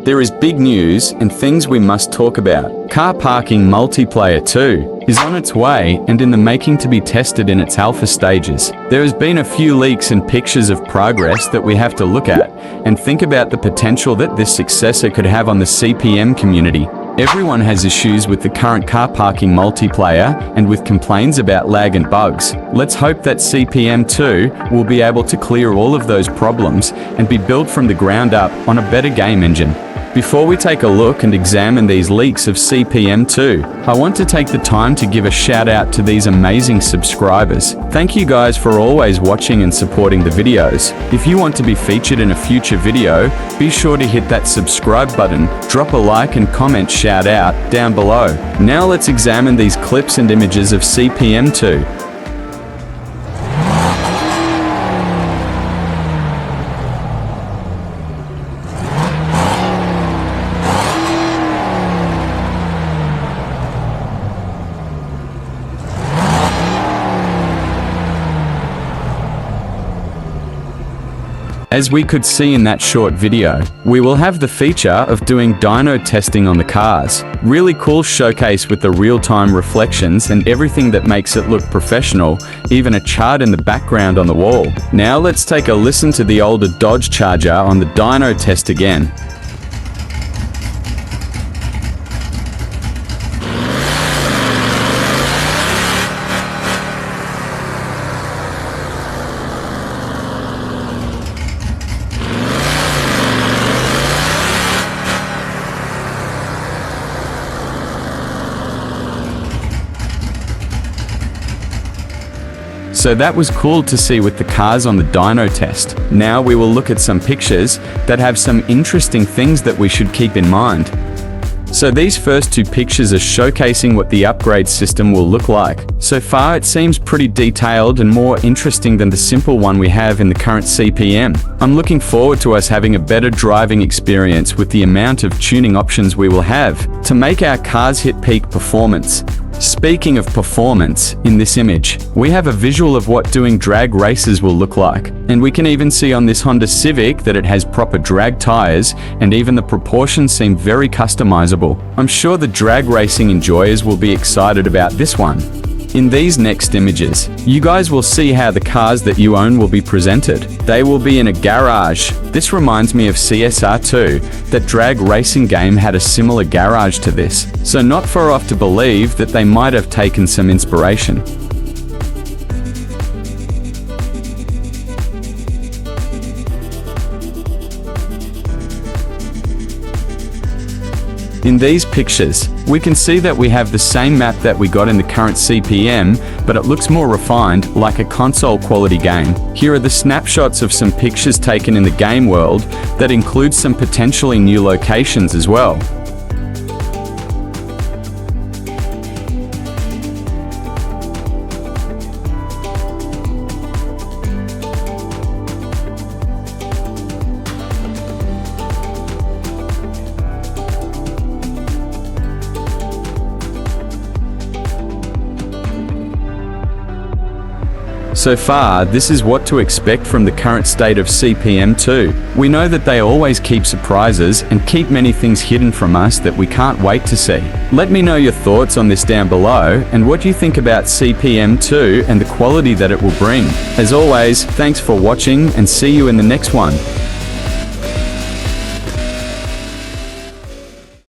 there is big news and things we must talk about. Car Parking Multiplayer 2 is on its way and in the making to be tested in its alpha stages. There has been a few leaks and pictures of progress that we have to look at and think about the potential that this successor could have on the CPM community. Everyone has issues with the current car parking multiplayer and with complaints about lag and bugs. Let's hope that CPM 2 will be able to clear all of those problems and be built from the ground up on a better game engine. Before we take a look and examine these leaks of CPM 2, I want to take the time to give a shout out to these amazing subscribers. Thank you guys for always watching and supporting the videos. If you want to be featured in a future video, be sure to hit that subscribe button, drop a like and comment shout out down below. Now let's examine these clips and images of CPM 2. As we could see in that short video, we will have the feature of doing dyno testing on the cars. Really cool showcase with the real-time reflections and everything that makes it look professional, even a chart in the background on the wall. Now let's take a listen to the older Dodge Charger on the dyno test again. So that was cool to see with the cars on the dyno test. Now we will look at some pictures that have some interesting things that we should keep in mind. So these first two pictures are showcasing what the upgrade system will look like. So far it seems pretty detailed and more interesting than the simple one we have in the current CPM. I'm looking forward to us having a better driving experience with the amount of tuning options we will have to make our cars hit peak performance. Speaking of performance, in this image, we have a visual of what doing drag races will look like. And we can even see on this Honda Civic that it has proper drag tires, and even the proportions seem very customizable. I'm sure the drag racing enjoyers will be excited about this one. In these next images, you guys will see how the cars that you own will be presented. They will be in a garage. This reminds me of CSR2. That drag racing game had a similar garage to this, so not far off to believe that they might have taken some inspiration. In these pictures, we can see that we have the same map that we got in the current CPM, but it looks more refined, like a console quality game. Here are the snapshots of some pictures taken in the game world that include some potentially new locations as well. So far, this is what to expect from the current state of CPM 2. We know that they always keep surprises and keep many things hidden from us that we can't wait to see. Let me know your thoughts on this down below and what you think about CPM 2 and the quality that it will bring. As always, thanks for watching and see you in the next one.